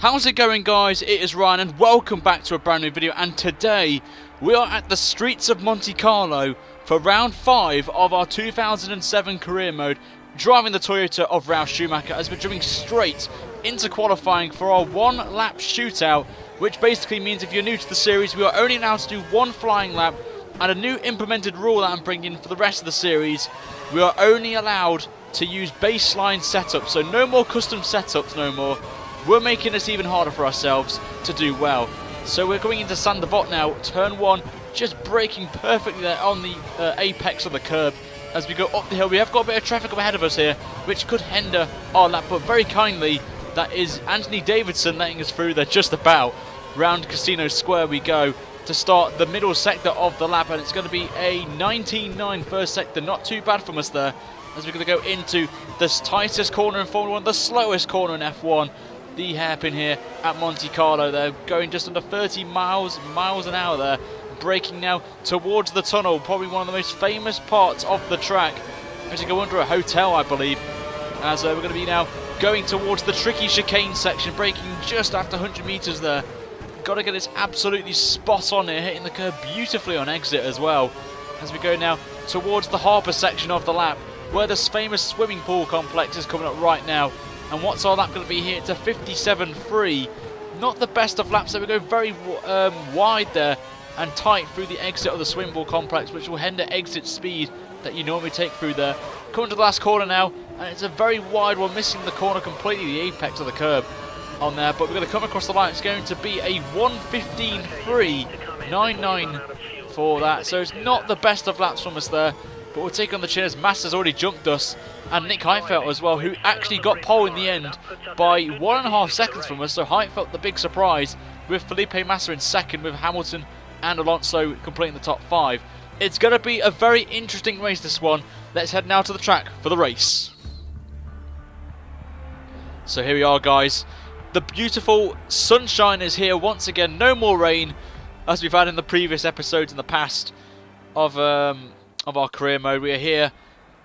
How's it going, guys? It is Ryan and welcome back to a brand new video, and today we are at the streets of Monte Carlo for round 5 of our 2007 career mode, driving the Toyota of Ralf Schumacher, as we're jumping straight into qualifying for our one lap shootout, which basically means if you're new to the series we are only allowed to do one flying lap, and a new implemented rule that I'm bringing for the rest of the series, we are only allowed to use baseline setups, so no more custom setups no more. We're making this even harder for ourselves to do well. So we're going into San Devot now, turn 1, just braking perfectly there on the apex of the curb. As we go up the hill, we have got a bit of traffic up ahead of us here, which could hinder our lap, but very kindly, that is Anthony Davidson letting us through there just about. Round Casino Square we go to start the middle sector of the lap, and it's going to be a 19.9 first sector, not too bad from us there, as we're going to go into the tightest corner in Formula 1, the slowest corner in F1. The hairpin here at Monte Carlo. They're going just under 30 miles an hour there, braking now towards the tunnel, probably one of the most famous parts of the track. We're going to go under a hotel, I believe, as we're going to be now going towards the tricky chicane section, braking just after 100 meters there. Got to get this absolutely spot on here, hitting the curb beautifully on exit as well, as we go now towards the harbour section of the lap, where this famous swimming pool complex is coming up right now. And what's our lap going to be here? It's a 57.3. Not the best of laps, so we go very wide there and tight through the exit of the swimming pool complex, which will hinder exit speed that you normally take through there. Coming to the last corner now, and it's a very wide one, missing the corner completely, the apex of the curb on there. But we're going to come across the line. It's going to be a 1:15.3.99 for that. So it's not the best of laps from us there. But we'll take on the chin as Massa's already jumped us, and Nick Heidfeld as well, who actually got pole in the end by 1.5 seconds from us. So Heidfeld the big surprise, with Felipe Massa in second, with Hamilton and Alonso completing the top 5. It's going to be a very interesting race, this one. Let's head now to the track for the race. So here we are, guys. The beautiful sunshine is here once again. No more rain, as we've had in the previous episodes in the past of our career mode. We are here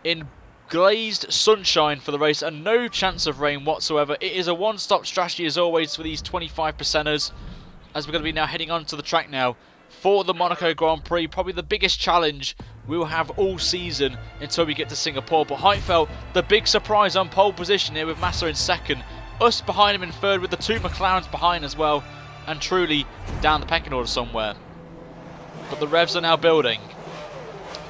in glazed sunshine for the race and no chance of rain whatsoever. It is a one-stop strategy as always for these 25%ers, as we're going to be now heading on to the track now for the Monaco Grand Prix. Probably the biggest challenge we will have all season until we get to Singapore. But Heidfeld, the big surprise on pole position here with Massa in second, us behind him in third with the 2 McLarens behind as well, and truly down the pecking order somewhere. But the revs are now building.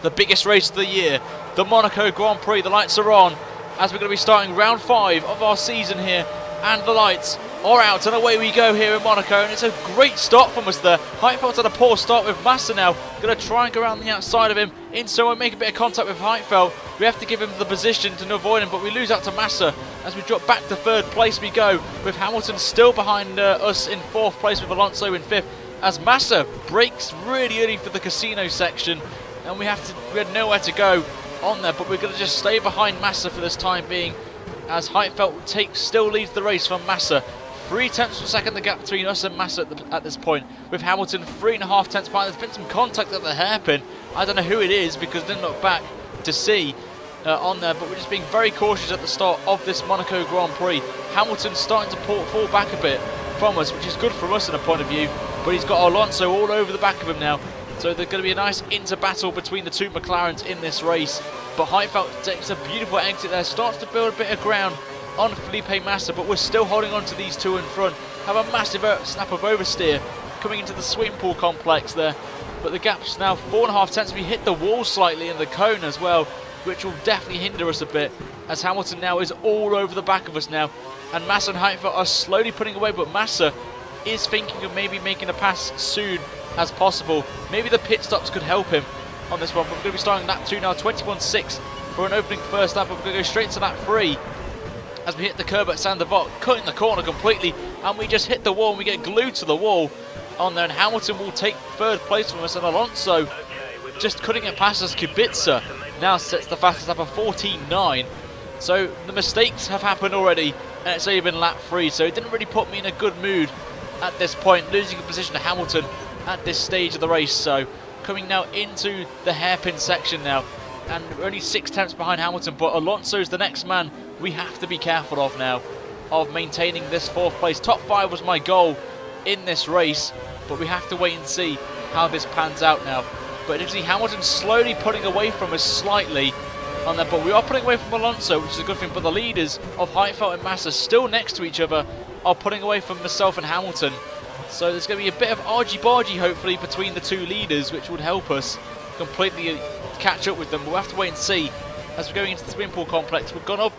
The biggest race of the year, the Monaco Grand Prix. The lights are on as we're going to be starting round 5 of our season here, and the lights are out and away we go here in Monaco, and it's a great start from us there. Heidfeld's had a poor start with Massa now, going to try and go around the outside of him, in so we make a bit of contact with Heidfeld. We have to give him the position to avoid him, but we lose out to Massa as we drop back to 3rd place we go, with Hamilton still behind us in 4th place, with Alonso in 5th, as Massa breaks really early for the casino section. And we had nowhere to go on there, but we're going to just stay behind Massa for this time being, as Heidfeld still leads the race from Massa. 0.3 of a second the gap between us and Massa at this point, with Hamilton 3.5 tenths behind. There's been some contact at the hairpin. I don't know who it is because I didn't look back to see on there, but we're just being very cautious at the start of this Monaco Grand Prix. Hamilton's starting to fall back a bit from us, which is good from us in a point of view, but he's got Alonso all over the back of him now. So there's going to be a nice inter-battle between the 2 McLarens in this race. But Heidfeld takes a beautiful exit there, starts to build a bit of ground on Felipe Massa, but we're still holding on to these 2 in front. Have a massive snap of oversteer coming into the swimming pool complex there. But the gap's now 4.5 tenths. We hit the wall slightly in the cone as well, which will definitely hinder us a bit, as Hamilton now is all over the back of us now. And Massa and Heidfeld are slowly putting away, but Massa is thinking of maybe making a pass soon as possible. Maybe the pit stops could help him on this one, but we're going to be starting lap 2 now, 21.6 for an opening first lap, but we're going to go straight to lap 3 as we hit the curb at San Devot, cutting the corner completely, and we just hit the wall and we get glued to the wall on there, and Hamilton will take 3rd place from us, and Alonso just cutting it past us. Kubica now sets the fastest lap of 14.9. So the mistakes have happened already, and it's only been lap 3, so it didn't really put me in a good mood at this point, losing a position to Hamilton at this stage of the race. So coming now into the hairpin section now, and we're only 6 tenths behind Hamilton, but Alonso's the next man we have to be careful of now of maintaining this 4th place. Top 5 was my goal in this race, but we have to wait and see how this pans out now. But you see Hamilton slowly pulling away from us slightly on that, but we are pulling away from Alonso, which is a good thing. But the leaders of Heidfeld and Massa, still next to each other, are pulling away from myself and Hamilton. So there's going to be a bit of argy-bargy, hopefully, between the 2 leaders, which would help us completely catch up with them. We'll have to wait and see as we're going into the swimming pool complex. We've gone up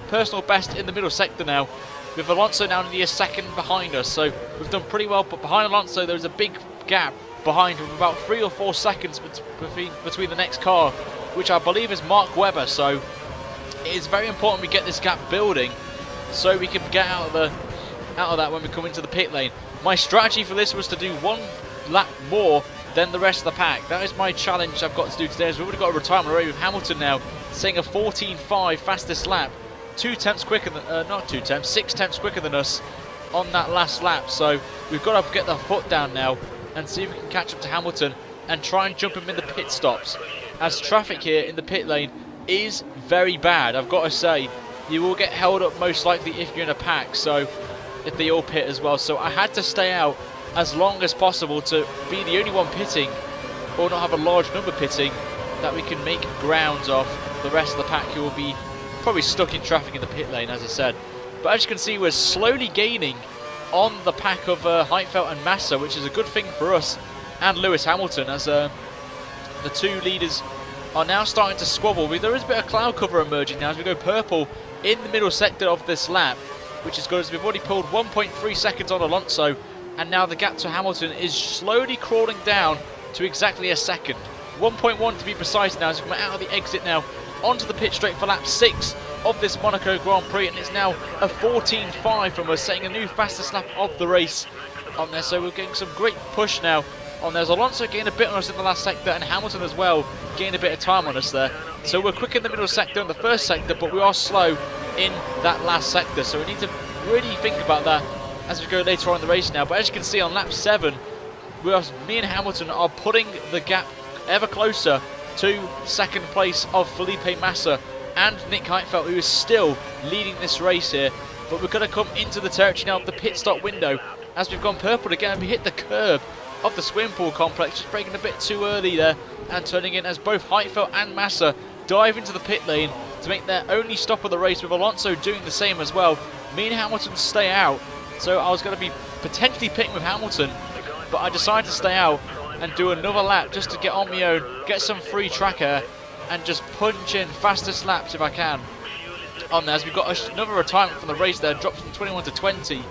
personal best in the middle sector now, with Alonso now nearly a second behind us. So we've done pretty well, but behind Alonso there's a big gap behind him, about 3 or 4 seconds between the next car, which I believe is Mark Webber. So it is very important we get this gap building so we can get out of that when we come into the pit lane. My strategy for this was to do 1 lap more than the rest of the pack. That is my challenge I've got to do today. As we've already got a retirement already with Hamilton now saying a 14.5 fastest lap, 2 tenths quicker than, not 2 tenths, 6 tenths quicker than us on that last lap. So we've got to get the foot down now and see if we can catch up to Hamilton and try and jump him in the pit stops, as traffic here in the pit lane is very bad. I've got to say, you will get held up most likely if you're in a pack, so if they all pit as well. So I had to stay out as long as possible to be the only one pitting, or not have a large number pitting, that we can make grounds of the rest of the pack who will be probably stuck in traffic in the pit lane, as I said. But as you can see, we're slowly gaining on the pack of Heidfeld and Massa, which is a good thing for us and Lewis Hamilton, as the 2 leaders are now starting to squabble. There is a bit of cloud cover emerging now as we go purple in the middle sector of this lap, which is good, as we've already pulled 1.3 seconds on Alonso, and now the gap to Hamilton is slowly crawling down to exactly a second. 1.1 to be precise now, as we come out of the exit now onto the pit straight for lap 6 of this Monaco Grand Prix, and it's now a 14.5 from us, setting a new fastest lap of the race on there. So we're getting some great push now on there. Alonso gained a bit on us in the last sector, and Hamilton as well gained a bit of time on us there. So we're quick in the middle sector and the first sector, but we are slow in that last sector. So we need to really think about that as we go later on in the race now. But as you can see on lap 7, me and Hamilton are putting the gap ever closer to second place of Felipe Massa and Nick Heidfeld, who is still leading this race here. But we're going to come into the territory now of the pit stop window as we've gone purple again, and we hit the curb of the swimming pool complex, just braking a bit too early there and turning in as both Heidfeld and Massa dive into the pit lane to make their only stop of the race, with Alonso doing the same as well. Me and Hamilton stay out, so I was going to be potentially pitting with Hamilton, but I decided to stay out and do another lap just to get on my own, get some free track air, and just punch in fastest laps if I can on there. As we've got another retirement from the race there, dropped from 21 to 20,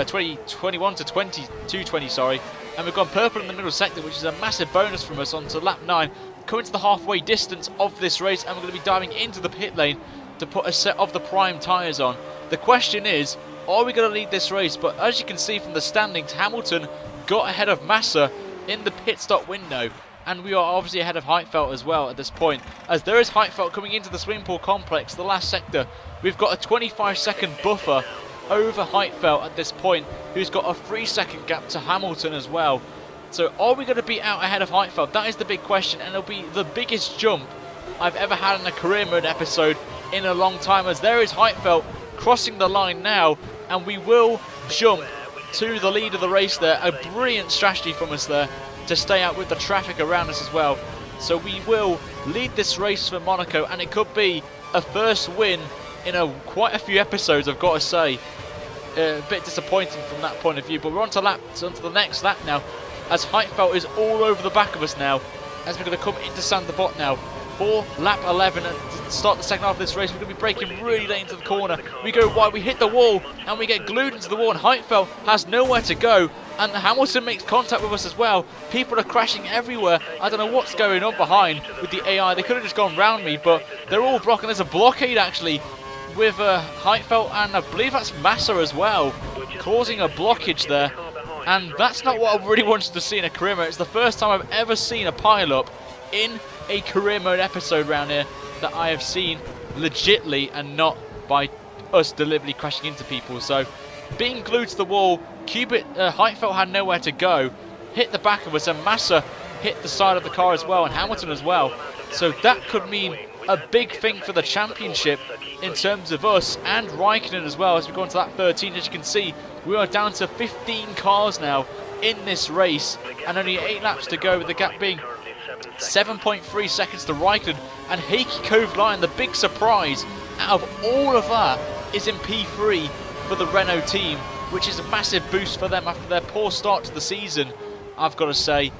21 to 20, sorry, and we've gone purple in the middle sector, which is a massive bonus from us onto lap 9, coming to the halfway distance of this race, and we're going to be diving into the pit lane to put a set of the prime tyres on. The question is, are we going to lead this race? But as you can see from the standings, Hamilton got ahead of Massa in the pit stop window, and we are obviously ahead of Heidfeld as well at this point, as there is Heidfeld coming into the swimming pool complex, the last sector. We've got a 25-second buffer over Heidfeld at this point, who's got a 3-second gap to Hamilton as well. So are we going to be out ahead of Heidfeld? That is the big question, and it'll be the biggest jump I've ever had in a career mode episode in a long time, as there is Heidfeld crossing the line now, and we will jump to the lead of the race there. A brilliant strategy from us there to stay out with the traffic around us as well. So we will lead this race for Monaco, and it could be a first win in quite a few episodes, I've got to say. A bit disappointing from that point of view, but we're onto the next lap now, as Heidfeld is all over the back of us now, as we're going to come into Sainte Devote now for lap 11 and to start the second half of this race. We're going to be braking really late into the corner. We go wide, we hit the wall, and we get glued into the wall, and Heidfeld has nowhere to go, and Hamilton makes contact with us as well. People are crashing everywhere. I don't know what's going on behind with the AI. They could have just gone round me, but they're all blocking. There's a blockade actually with Heidfeld, and I believe that's Massa as well, causing a blockage there. And that's not what I really wanted to see in a career mode. It's the first time I've ever seen a pile-up in a career mode episode around here that I have seen legitly, and not by us deliberately crashing into people. So being glued to the wall, Heidfeld had nowhere to go, hit the back of us, and Massa hit the side of the car as well, and Hamilton as well. So that could mean a big thing for the championship in terms of us and Raikkonen as well as we go into that 13. As you can see, we are down to 15 cars now in this race and only 8 laps to go, with the gap being 7.3 seconds to Raikkonen and Heikki Kovalainen. The big surprise out of all of that is in P3 for the Renault team, which is a massive boost for them after their poor start to the season, I've got to say.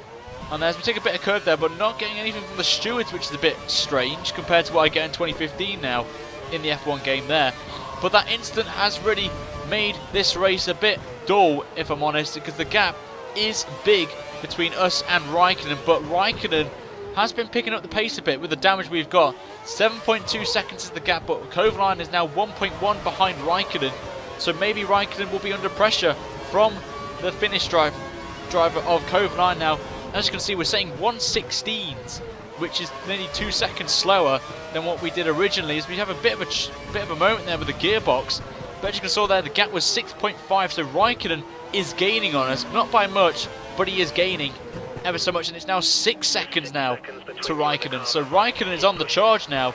And as we take a bit of curve there, but not getting anything from the stewards, which is a bit strange compared to what I get in 2015 now in the F1 game there. But that incident has really made this race a bit dull, if I'm honest, because the gap is big between us and Raikkonen, but Raikkonen has been picking up the pace a bit with the damage we've got. 7.2 seconds is the gap, but Kovalainen is now 1.1 behind Raikkonen, so maybe Raikkonen will be under pressure from the Finnish driver of Kovalainen now. As you can see, we're setting 1/16s, which is nearly 2 seconds slower than what we did originally, as we have a bit of a moment there with the gearbox. But as you can see there, the gap was 6.5, so Raikkonen is gaining on us, not by much, but he is gaining ever so much, and it's now 6 seconds now to Raikkonen. So Raikkonen is on the charge now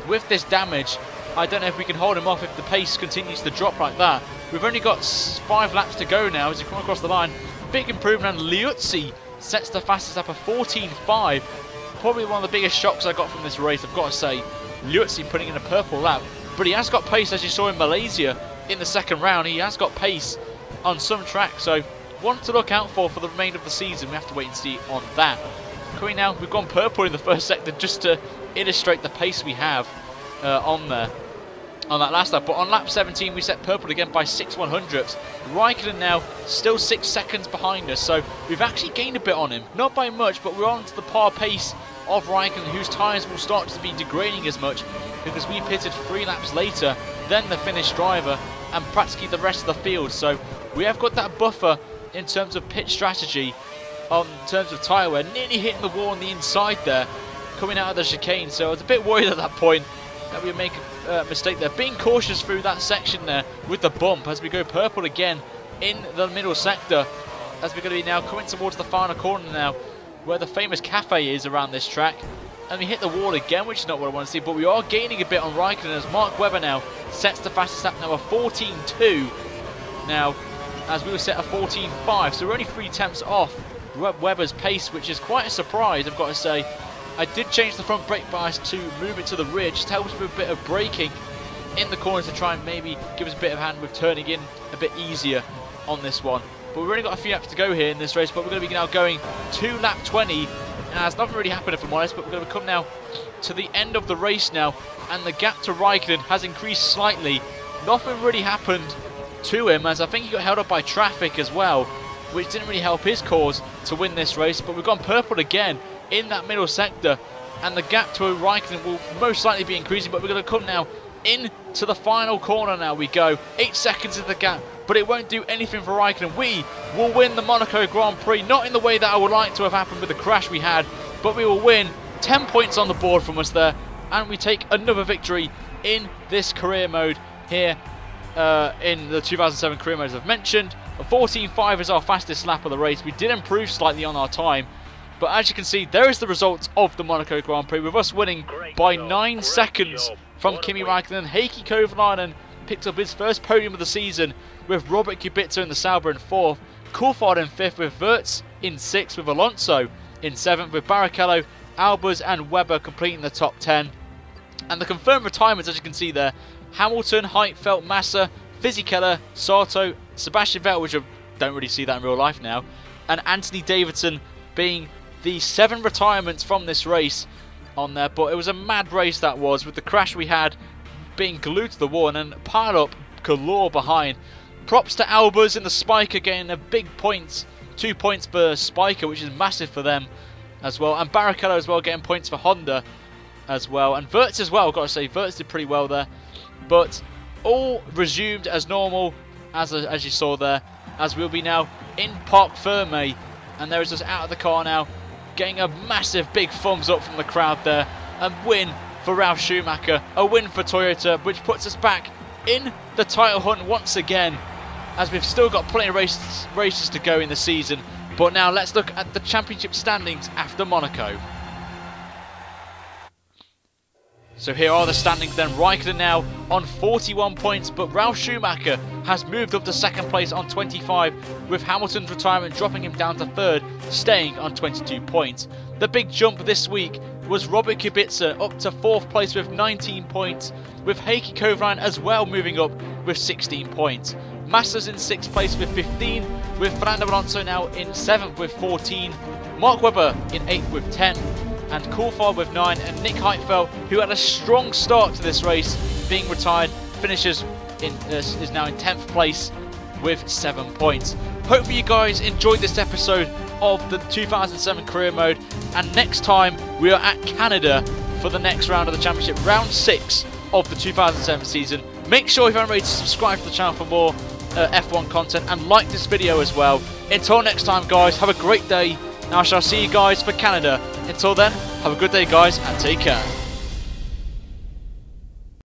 with this damage. I don't know if we can hold him off if the pace continues to drop like that. We've only got 5 laps to go now as you come across the line. Big improvement, and Liuzzi sets the fastest lap of 14.5. Probably one of the biggest shocks I got from this race, I've got to say. Liuzzi putting in a purple lap, but he has got pace, as you saw in Malaysia in the second round. He has got pace on some tracks, so one to look out for the remainder of the season. We have to wait and see on that. Coming now, we've gone purple in the first sector just to illustrate the pace we have on there. On that last lap, but on lap 17 we set purple again by 6/100ths. Raikkonen now still 6 seconds behind us, so we've actually gained a bit on him. Not by much, but we're on to the par pace of Raikkonen, whose tyres will start to be degrading as much because we pitted 3 laps later than the Finnish driver and practically the rest of the field. So we have got that buffer in terms of pit strategy, in terms of tyre wear, nearly hitting the wall on the inside there, coming out of the chicane. So I was a bit worried at that point that we would make a mistake there. Being cautious through that section there with the bump as we go purple again in the middle sector, as we're going to be now coming towards the final corner now, where the famous cafe is around this track. And we hit the wall again, which is not what I want to see, but we are gaining a bit on Raikkonen as Mark Webber now sets the fastest lap now of 14.2. Now, as we were set a 14.5, so we're only 3 tenths off Webber's pace, which is quite a surprise, I've got to say. I did change the front brake bias to move it to the rear, just to help us with a bit of braking in the corners to try and maybe give us a bit of hand with turning in a bit easier on this one. But we've only got a few laps to go here in this race, but we're going to be now going to lap 20. As nothing really happened, if I'm honest, but we're going to come now to the end of the race now, and the gap to Raikkonen has increased slightly. Nothing really happened to him, as I think he got held up by traffic as well, which didn't really help his cause to win this race. But we've gone purple again in that middle sector, and the gap to Raikkonen will most likely be increasing, but we're going to come now into the final corner. Now we go 8 seconds in the gap, but it won't do anything for Raikkonen. We will win the Monaco Grand Prix, not in the way that I would like to have happened with the crash we had, but we will win. 10 points on the board from us there, and we take another victory in this career mode here in the 2007 career mode, as I've mentioned. A 14.5 is our fastest lap of the race. We did improve slightly on our time, but as you can see, there is the results of the Monaco Grand Prix, with us winning by 9 seconds from Kimi Raikkonen. Heikki Kovalainen picked up his first podium of the season, with Robert Kubica in the Sauber in 4th, Coulthard in 5th, with Wirtz in 6th, with Alonso in 7th, with Barrichello, Albers and Webber completing the top 10. And the confirmed retirements, as you can see there, Hamilton, Heidfeld, Massa, Fisichella, Sato, Sebastian Vettel, which I don't really see that in real life now, and Anthony Davidson being the 7 retirements from this race on there. But it was a mad race that was, with the crash we had being glued to the wall and then pile up galore behind. Props to Albers in the Spiker getting a big points, 2 points per Spiker, which is massive for them as well, and Barrichello as well getting points for Honda as well, and Wirtz as well. I've got to say, Wirtz did pretty well there. But all resumed as normal, as you saw there, as we'll be now in Parc Fermé, and there is us out of the car now, getting a massive big thumbs up from the crowd there, and win for Ralf Schumacher, a win for Toyota, which puts us back in the title hunt once again, as we've still got plenty of races to go in the season. But now let's look at the championship standings after Monaco. So here are the standings then. Raikkonen now on 41 points, but Ralf Schumacher has moved up to second place on 25, with Hamilton's retirement dropping him down to third, staying on 22 points. The big jump this week was Robert Kubica up to fourth place with 19 points, with Heikki Kovalainen as well moving up with 16 points. Massa's in 6th place with 15, with Fernando Alonso now in 7th with 14, Mark Webber in 8th with 10, and Coulthard with 9, and Nick Heidfeld, who had a strong start to this race, being retired, finishes is now in 10th place with 7 points. Hopefully you guys enjoyed this episode of the 2007 career mode, and next time we are at Canada for the next round of the championship, round 6 of the 2007 season. Make sure if you haven't already to subscribe to the channel for more F1 content, and like this video as well. Until next time guys, have a great day, and I shall see you guys for Canada. Until then, have a good day guys, and take care.